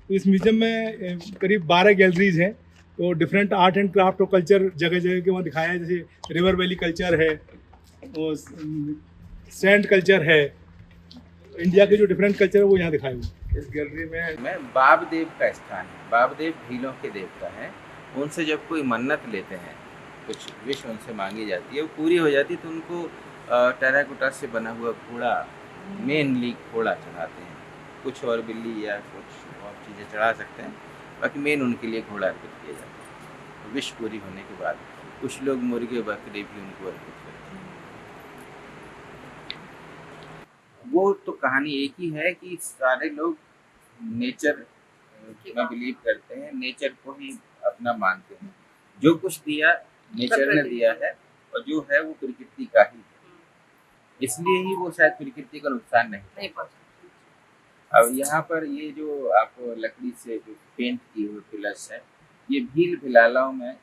तो इस म्यूजियम में करीब 12 गैलरीज हैं। तो डिफरेंट आर्ट एंड क्राफ्ट और कल्चर जगह जगह के वहाँ दिखाया है, जैसे रिवर वैली कल्चर है और सैंड कल्चर है। इंडिया के जो डिफरेंट कल्चर है वो यहाँ दिखाए हुए इस गैलरी में। बाबदेव का स्थान है। बाबदेव भीलों के देवता हैं। उनसे जब कोई मन्नत लेते हैं, कुछ विश उनसे मांगी जाती है, वो पूरी हो जाती है तो उनको टेराकोटा से बना हुआ घोड़ा, मेनली घोड़ा चढ़ाते हैं। कुछ और बिल्ली या कुछ और चीज़ें चढ़ा सकते हैं, बाकी मेन उनके लिए घोड़ा अर्पित किया जाता है। तो विश पूरी होने के बाद कुछ लोग मुर्गे बकरे भी उनको अर्पित करते हैं। वो तो कहानी एक ही है कि सारे लोग नेचर में बिलीव करते हैं, नेचर को ही अपना मानते हैं। जो कुछ दिया नेचर ने दिया है और जो है वो प्रकृति का ही है, इसलिए ही वो शायद प्रकृति का नुकसान नहीं पहुंचा। अब यहाँ पर ये जो आप लकड़ी से जो पेंट किए हुए पिलर्स है, ये भील भिलालाओं में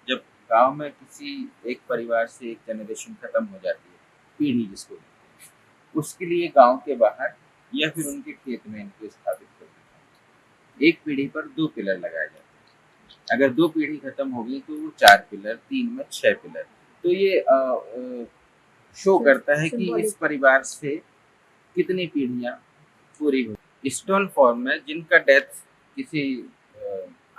जब गांव में किसी एक परिवार से एक जनरेशन खत्म हो जाती है, पीढ़ी जिसको कहते हैं, उसके लिए गांव के बाहर या फिर उनके खेत में इनको स्थापित कर देते हैं। एक पीढ़ी पर 2 पिलर लगाए जाते हैं। अगर 2 पीढ़ी खत्म हो गई तो वो 4 पिलर, 3 में 6 पिलर। तो ये शो करता है कि इस परिवार से कितनी पीढ़ियां पूरी हुई। स्टोन फॉर्म में जिनका डेथ किसी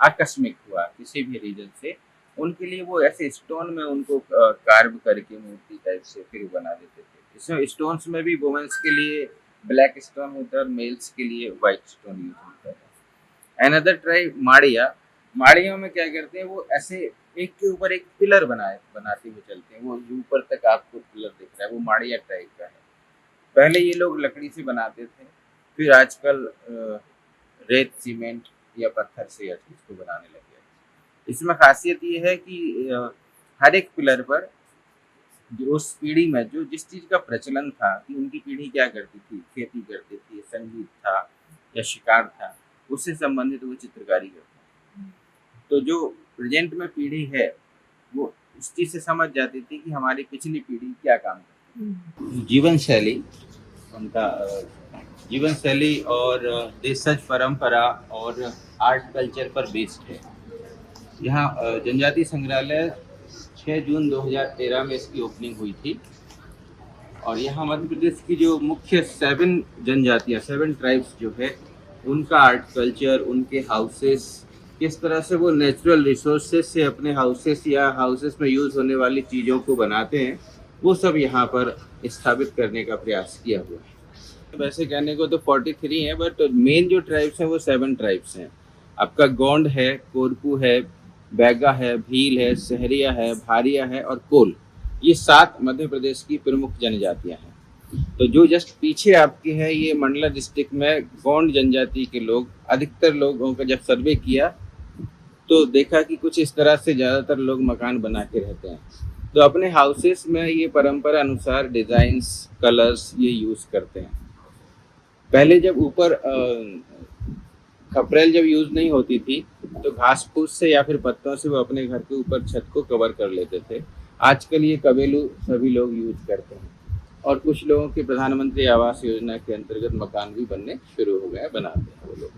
आकस्मिक हुआ किसी भी रीजन से, उनके लिए वो ऐसे स्टोन में उनको कार्व करके मूर्ति टाइप से फिर बना देते थे। इसमें स्टोन्स में भी वुमेन्स के लिए ब्लैक स्टोन होता है और मेल्स के लिए व्हाइट स्टोन यूज होता है। Another try Madia. माड़ियों में क्या करते हैं, वो ऐसे एक के ऊपर एक पिलर बनाते हुए चलते हैं। वो ऊपर तक आपको पिलर दिख रहा है, वो माड़िया टाइप का है। पहले ये लोग लकड़ी से बनाते थे, फिर आजकल रेत, सीमेंट या पत्थर से इसको बनाने लगे। इसमें खासियत ये है कि हर एक पिलर पर जो उस पीढ़ी में जो जिस चीज का प्रचलन था कि उनकी पीढ़ी क्या करती थी, खेती करती थी, संगीत था या शिकार था, उससे संबंधित वो चित्रकारी करते हैं। तो जो प्रेजेंट में पीढ़ी है वो उस चीज से समझ जाती थी कि हमारी पिछली पीढ़ी क्या काम करती थी। जीवन शैली उनका जीवन शैली और देशज परंपरा और आर्ट कल्चर पर बेस्ड है। यहाँ जनजातीय संग्रहालय 6 जून 2013 में इसकी ओपनिंग हुई थी और यहाँ मध्य प्रदेश की जो मुख्य 7 जनजातियाँ, 7 ट्राइब्स जो है, उनका आर्ट कल्चर, उनके हाउसेस, किस तरह से वो नेचुरल रिसोर्सेस से अपने हाउसेस या हाउसेस में यूज़ होने वाली चीज़ों को बनाते हैं, वो सब यहाँ पर स्थापित करने का प्रयास किया हुआ है। वैसे कहने को तो 43 है, बट मेन जो ट्राइब्स हैं वो 7 ट्राइब्स हैं। आपका गोंड है, कोरकू है, बैगा है, भील है, सहरिया है, भारिया है और कोल। ये 7 मध्य प्रदेश की प्रमुख जनजातियां हैं। तो जो जस्ट पीछे आपके है, ये मंडला डिस्ट्रिक्ट में गोंड जनजाति के लोग, अधिकतर लोगों का जब सर्वे किया तो देखा कि कुछ इस तरह से ज़्यादातर लोग मकान बना के रहते हैं। तो अपने हाउसेस में ये परंपरा अनुसार डिज़ाइंस, कलर्स ये यूज़ करते हैं। पहले जब ऊपर खपरेल जब यूज़ नहीं होती थी तो घास फूस से या फिर पत्तों से वो अपने घर के ऊपर छत को कवर कर लेते थे। आजकल ये कबेलू सभी लोग यूज करते हैं और कुछ लोगों के प्रधानमंत्री आवास योजना के अंतर्गत मकान भी बनने शुरू हो गए, बनाते हैं वो लोग।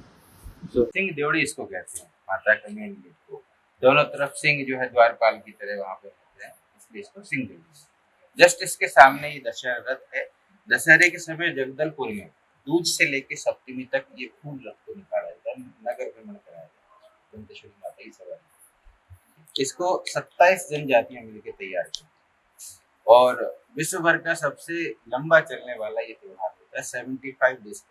तो सिंह देवड़ी इसको कहते हैं, माता के मेन गेट को दोनों तरफ सिंह जो है द्वारपाल की तरह वहाँ पे होते हैं, इसलिए इसको सिंह देवड़ी। जस्ट इसके सामने ये दशहरा रथ है। दशहरे के समय जगदलपुर में दूज से लेके सप्तमी तक ये फूल रथ को निकाला जाता है, नगर भ्रमण कराया जाता है दंतेश्वरी माता की सवारी। इसको 27 जनजातियां मिलकर तैयार की और विश्व भर का सबसे लंबा चलने वाला ये त्योहार होता है। 75 डेज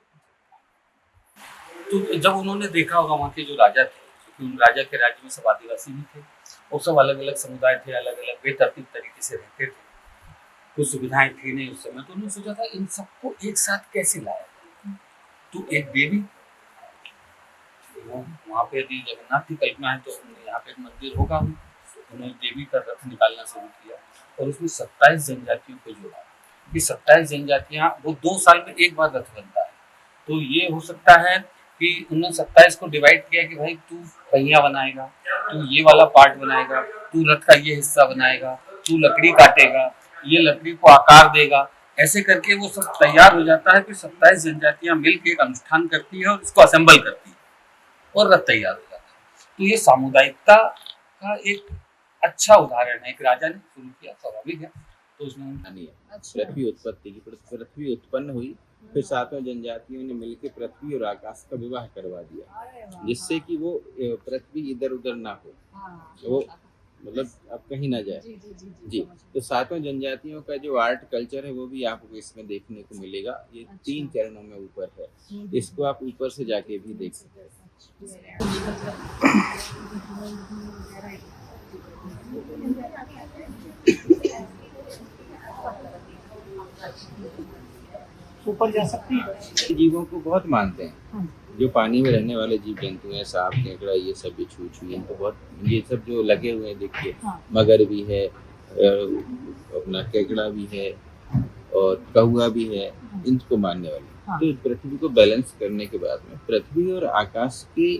तो जब उन्होंने देखा होगा वहाँ के जो राजा थे, क्योंकि राजा के राज्य में सब आदिवासी भी थे और सब अलग अलग समुदाय थे, अलग अलग बेतरतीब तरीके से रहते थे, कुछ सुविधाएं थी नहीं उस समय, तो उन्होंने सोचा था इन सबको एक साथ कैसे लाया। तो एक देवी, वहाँ पे यदि जगन्नाथ की कल्पना है तो यहाँ पे एक मंदिर होगा। उन्होंने देवी का रथ निकालना शुरू किया और उसमें 27 जनजातियों को जोड़ा कि 27 जनजातियाँ, वो 2 साल में एक बार रथ बनता है। तो ये हो सकता है कि उन्होंने 27 को डिवाइड किया कि भाई तू पहिया बनाएगा, तू ये वाला पार्ट बनाएगा, तू रथ का ये हिस्सा बनाएगा, तू लकड़ी काटेगा, ये लकड़ी को आकार देगा। ऐसे करके वो सब तैयार हो जाता है। फिर 27 जनजातियां मिलकर एक अनुष्ठान करती है और इसको असेंबल करती है और रथ तैयार हो जाता है। तो ये सामुदायिकता का एक अच्छा उदाहरण है। एक राजा ने शुरू किया, स्वाभाविक है, तो उसने कहानी है। अच्छा। पृथ्वी उत्पत्ति की, पृथ्वी उत्पन्न हुई, फिर सातों जनजातियों ने मिलकर पृथ्वी और आकाश का विवाह करवा दिया, अरे वाह। जिससे कि वो पृथ्वी इधर उधर ना हो, हाँ। वो मतलब अब कहीं ना जाए। जी जी जी जी, समझ तो सातों जनजातियों का जो आर्ट कल्चर है वो भी आपको इसमें देखने को मिलेगा। ये अच्छा। 3 चरणों में ऊपर है, गई। इसको आप ऊपर से जाके भी देख सकते हैं। ऊपर जा सकती है। जीवों को बहुत मानते हैं, हाँ। जो पानी में रहने वाले जीव जंतु हैं, सांप केकड़ा ये सब बिच्छू उच्छू, इनको बहुत, ये सब जो लगे हुए हैं देखिए, हाँ। मगर भी है, अपना केकड़ा भी है और कौआ भी है, इनको मानने वाले। हाँ। तो पृथ्वी को बैलेंस करने के बाद में पृथ्वी और आकाश के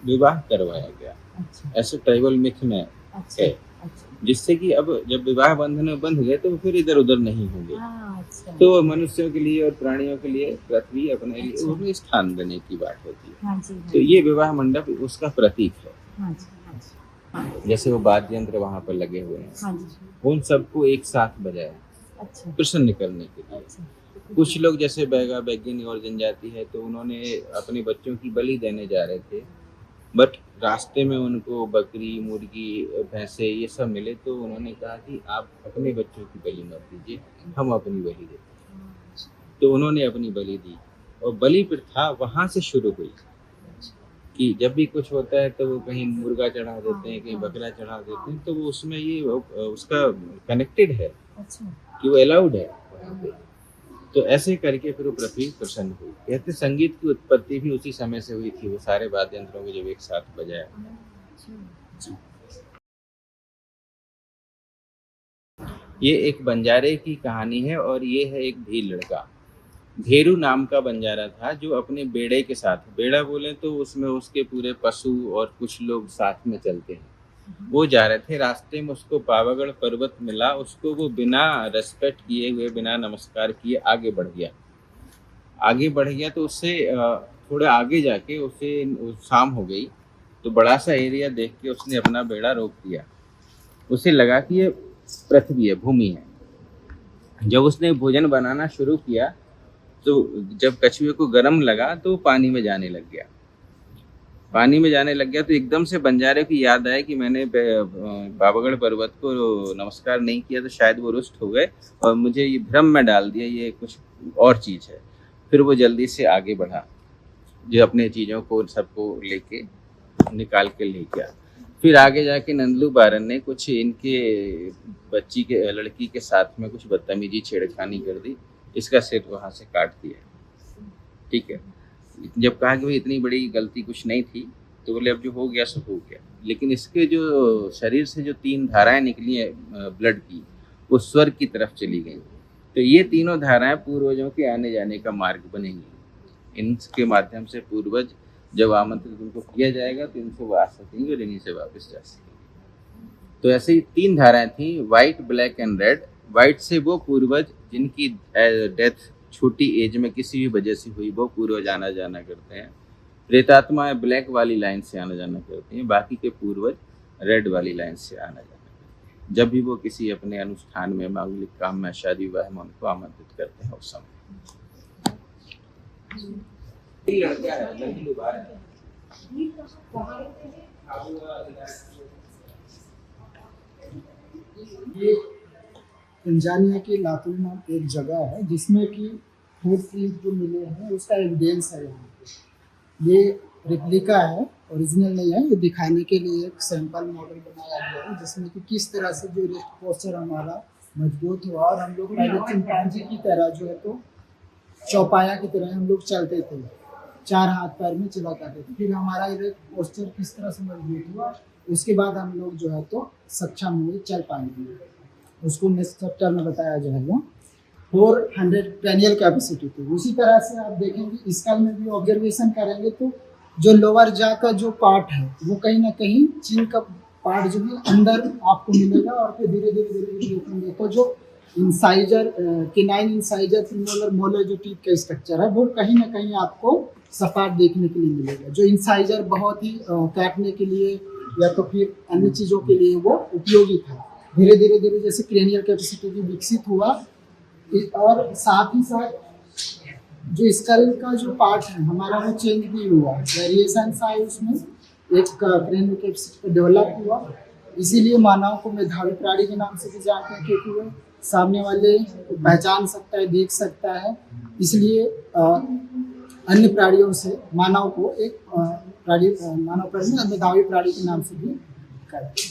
विवाह करवाया गया, अच्छा ऐसे ट्राइबल मिथ में अच्छा है, अच्छा। जिससे कि अब जब विवाह बंधन में बंध गए तो वो फिर इधर उधर नहीं होंगे। हाँ, अच्छा। तो मनुष्यों के लिए और प्राणियों के लिए पृथ्वी अपने लिए अच्छा। उन्हें स्थान देने की बात होती है। हाँ जी तो ये विवाह मंडप उसका प्रतीक है। हाँ जी हाँ जी हाँ जैसे वो वाद्य यंत्र वहां पर लगे हुए हैं, हाँ जी। उन सबको एक साथ बजाया अच्छा प्रसन्न करने के लिए। अच्छा। कुछ लोग जैसे बैगा बैगिनी और जनजाति है, तो उन्होंने अपने बच्चों की बलि देने जा रहे थे, बट रास्ते में उनको बकरी मुर्गी भैंसे ये सब मिले, तो उन्होंने कहा कि आप अपने बच्चों की बलि मत दीजिए, हम अपनी बलि देते हैं। तो उन्होंने अपनी बलि दी और बलि प्रथा वहां से शुरू हुई कि जब भी कुछ होता है तो वो कहीं मुर्गा चढ़ा देते हैं, कहीं बकरा चढ़ा देते हैं, तो वो उसमें ये उसका कनेक्टेड है अच्छा कि वो अलाउड है वहाँ पे। तो ऐसे करके फिर वो पृथ्वी प्रसन्न हुई। कहते संगीत की उत्पत्ति भी उसी समय से हुई थी, वो सारे वाद्य यंत्रों को जब एक साथ बजाया। ये एक बंजारे की कहानी है और ये है एक भील लड़का। भेरू नाम का बंजारा था जो अपने बेड़े के साथ, बेड़ा बोले तो उसमें उसके पूरे पशु और कुछ लोग साथ में चलते हैं, वो जा रहे थे। रास्ते में उसको पावागढ़ पर्वत मिला, उसको वो बिना रेस्पेक्ट किए हुए, बिना नमस्कार किए आगे बढ़ गया। तो उससे थोड़ा आगे जाके उसे शाम हो गई, तो बड़ा सा एरिया देख के उसने अपना बेड़ा रोक दिया। उसे लगा कि ये पृथ्वी है, भूमि है। जब उसने भोजन बनाना शुरू किया तो जब कछुए को गर्म लगा तो पानी में जाने लग गया। तो एकदम से बंजारे को याद आया कि मैंने पावागढ़ पर्वत को नमस्कार नहीं किया, तो शायद वो रुष्ट हो गए और मुझे ये भ्रम में डाल दिया, ये कुछ और चीज़ है। फिर वो जल्दी से आगे बढ़ा, जो अपने चीज़ों को सबको लेके निकाल के ले गया। फिर आगे जाके नंदलू बारन ने कुछ इनके लड़की के साथ में कुछ बदतमीजी छेड़खानी कर दी, इसका सिर वहाँ से काट दिया। ठीक है, जब कहा कि भाई इतनी बड़ी गलती कुछ नहीं थी, तो बोले अब जो हो गया सो हो गया। लेकिन इसके जो शरीर से जो 3 धाराएं निकली है ब्लड की, वो स्वर्ग की तरफ चली गई। तो ये तीनों धाराएं पूर्वजों के आने जाने का मार्ग बनेंगी। इनके माध्यम से पूर्वज जब आमंत्रित उनको किया जाएगा तो इनसे वो आ सकेंगे और इन्हीं से वापस जा सकेंगे। तो ऐसे ही 3 धाराएं थी, white, black and red. White से वो पूर्वज जिनकी डेथ छोटी एज में किसी भी वजह से हुई, वो पूर्वज आना जाना करते हैं। प्रेतात्मा ब्लैक वाली लाइन से आना जाना करते हैं, बाकी के पूर्वज रेड वाली लाइन से आना जाना करते हैं। जब भी वो किसी अपने अनुष्ठान में, मांगलिक काम में, शादी विवाह में उनको आमंत्रित करते हैं उस समय। ये तंजानिया के लातूर नाम एक जगह है जिसमें कि फुटप्रिंट जो मिले हैं उसका एविडेंस है। यहाँ पे ये रेप्लिका है, ओरिजिनल नहीं है। ये दिखाने के लिए एक सैंपल मॉडल बनाया गया है जिसमें कि किस तरह से जो रेस्ट पोस्चर हमारा मजबूत हुआ और हम लोग पहले चिंपांजी की तरह जो है तो चौपाया की तरह हम लोग चलते थे, 4 हाथ पैर में चला करते थे। फिर हमारा ये पोस्चर किस तरह से मजबूत हुआ, उसके बाद हम लोग जो है तो सक्षम हुए चल पाएंगे। उसको नेक्स्ट चैप्टर में बताया जाएगा। 400 क्रेनियल कैपेसिटी थी। उसी तरह से आप देखेंगे स्कल में भी ऑब्जर्वेशन करेंगे तो जो लोअर जा का जो पार्ट है वो कहीं ना कहीं चीन का पार्ट जो है अंदर आपको मिलेगा और फिर धीरे धीरे देखेंगे तो जो incisor, canine incisor, premolar, molar जो टीथ का स्ट्रक्चर है वो कहीं ना कहीं आपको सपाट देखने के लिए मिलेगा। जो इंसाइजर बहुत ही काटने के लिए या तो फिर अन्य चीज़ों के लिए वो उपयोगी था। धीरे धीरे धीरे जैसे क्रेनियल कैपेसिटी भी विकसित हुआ और साथ ही साथ जो स्कल का जो पार्ट है हमारा वो चेंज भी हुआ, वेरिएशन आए उसमें, एक क्रेनियल कैपेसिटी डेवलप हुआ। इसीलिए मानव को मेधावी प्राणी के नाम से भी जानते हैं, क्योंकि वो सामने वाले को पहचान सकता है, देख सकता है। इसलिए अन्य प्राणियों से मानव को एक मानव प्राणी मेधावी प्राणी के नाम से भी कहते हैं।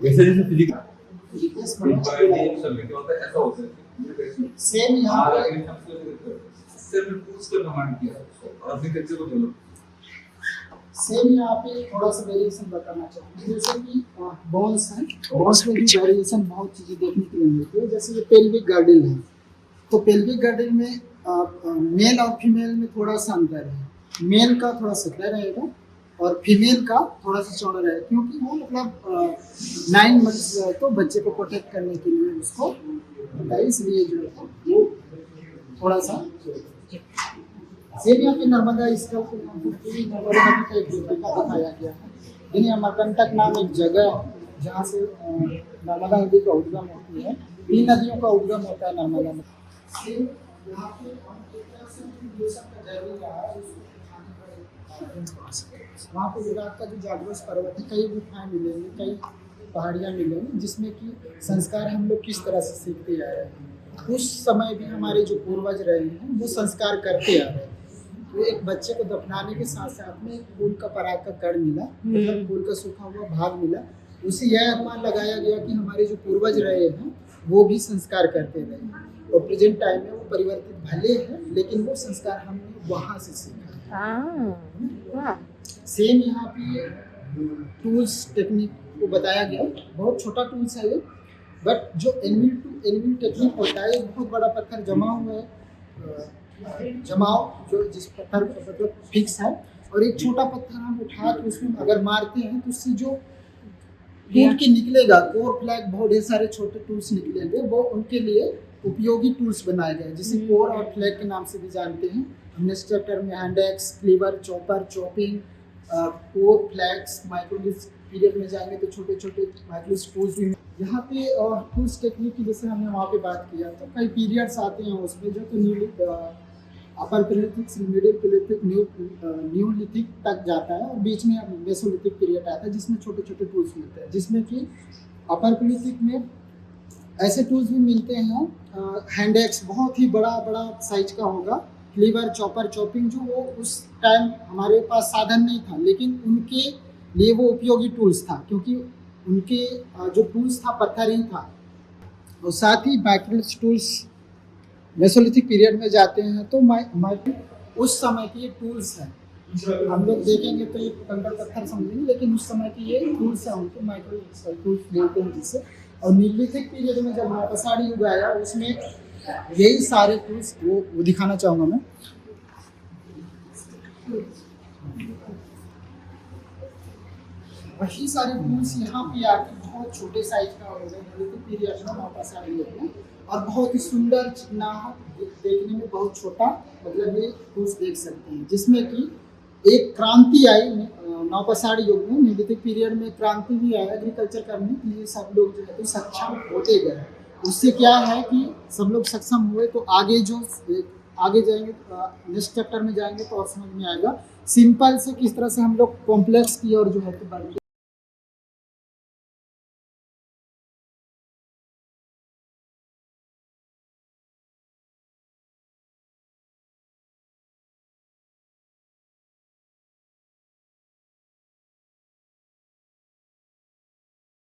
जैसे जैसे फिजिक्स सेम यहाँ पे सेम यहाँ पे थोड़ा सा वेरिएशन बताना चाहूँगा। जैसे कि बोन्स हैं, बोन्स में भी वेरिएशन बहुत चीज़ें देखने के लिए मिलती है। जैसे ये पेल्विक गर्डल है, तो पेल्विक गर्डल में मेल और फीमेल में थोड़ा सा अंतर है। मेल का थोड़ा सा तय रहेगा और फीमेल का थोड़ा सा चौड़ा रहेगा, क्योंकि वो मतलब 9 मंथ्स जो है तो बच्चे को प्रोटेक्ट करने के लिए उसको होता है, इसलिए जो है वो थोड़ा सा सेम यहाँ पे नर्मदा इसका नर्मदा नदी का एक रेप्लिका दिखाया गया है। इन्हें अमरकंटक नाम एक जगह है जहाँ से नर्मदा नदी का उद्गम होती है। 3 नदियों का उद्गम होता है नर्मदा में। वहाँ पे गुजरात का जो जागरूस पर्वत है, कई गुफाएं मिलेंगी, कई पहाड़ियाँ मिलेंगी, जिसमें कि संस्कार हम लोग किस तरह से सीखते आ रहे हैं। उस समय भी हमारे जो पूर्वज रहे हैं वो संस्कार करते आ रहे हैं। तो एक बच्चे को दफनाने के साथ साथ में एक फूल का पराग का कण मिला, मतलब फूल का सूखा हुआ भाग मिला। उसे यह अनुमान लगाया गया कि हमारे जो पूर्वज रहे हैं वो भी संस्कार करते रहे, और प्रेजेंट टाइम में वो परिवर्तित भले हैं लेकिन वो संस्कार हमने वहाँ से सीखा। सेम यहाँ पे टूल्स टेक्निक को बताया गया। बहुत छोटा टूल्स है ये, बट जो एनिमल टू एनिमल टेक्निक होता है, एक बहुत बड़ा पत्थर जमा हुआ है, जमाव जो जिस पत्थर मतलब फिक्स है, और एक छोटा पत्थर हम उठा के उसमें अगर मारते हैं तो उससे जो टूट के निकलेगा, कोर फ्लैग, बहुत ढेर सारे छोटे टूल्स निकलेंगे, वो उनके लिए उपयोगी टूल्स बनाए गए, जिसे कोर और फ्लैग के नाम से भी जानते हैं। हमने चैप्टर में hand axe, cleaver, chopper, chopping, core, flakes, microlith period में जाएंगे तो छोटे छोटे माइक्रोलिथ टूल्स भी। यहाँ पे टूल्स टेक्निक की जैसे हमने वहाँ पे बात किया, तो कई पीरियड्स आते हैं उसमें, जो तो अपर पैलेolithic, मिडिल पैलेolithic, न्यूलिथिक तक जाता है, और बीच में मेसोलिथिक पीरियड आता है जिसमें छोटे छोटे टूल्स मिलते हैं। जिसमें कि अपर पैलेolithic में ऐसे टूल्स भी मिलते हैं, हैंड एक्स बहुत ही बड़ा साइज का होगा, क्लीवर, चॉपर, चॉपिंग, जो वो उस टाइम हमारे पास साधन नहीं था, लेकिन उनके लिए वो उपयोगी टूल्स था, क्योंकि उनके जो टूल्स था पत्थर ही था। और साथ ही माइक्रोलिथ टूल्स मेसोलिथिक पीरियड में जाते हैं, तो उस समय के ये टूल्स हैं। हम लोग देखेंगे तो ये कंकड़ पत्थर समझेंगे, लेकिन उस समय के ये टूल्स हैं, उनको माइक्रोलिथ टूल्स बोलते हैं जिससे। और न्यूलिथिक पीरियड में जब नौपसाड़ी युग आया, उसमें यही सारे टूल्स वो दिखाना चाहूँगा मैं। वही सारे टूल्स यहाँ पे आके बहुत छोटे साइज का हो गए न्यूलिथिक पीरियड में, नौपसाड़ी युग में, और बहुत ही सुंदर, चिकनाहट, देखने में बहुत छोटा, मतलब ये टूल्स देख सकते हैं। जिसमें कि एक क्रांति आई नौपसाड़ी युग में, न्यूलिथिक पीरियड में क्रांति भी आया एग्रीकल्चर करने के लिए, सब लोग जो है तो सक्षम होते गए। उससे क्या है कि सब लोग सक्षम हुए, तो आगे जाएंगे, नेक्स्ट चैप्टर में जाएंगे तो और समझ में आएगा सिंपल से किस तरह से हम लोग कॉम्प्लेक्स की और जो है तो बढ़ते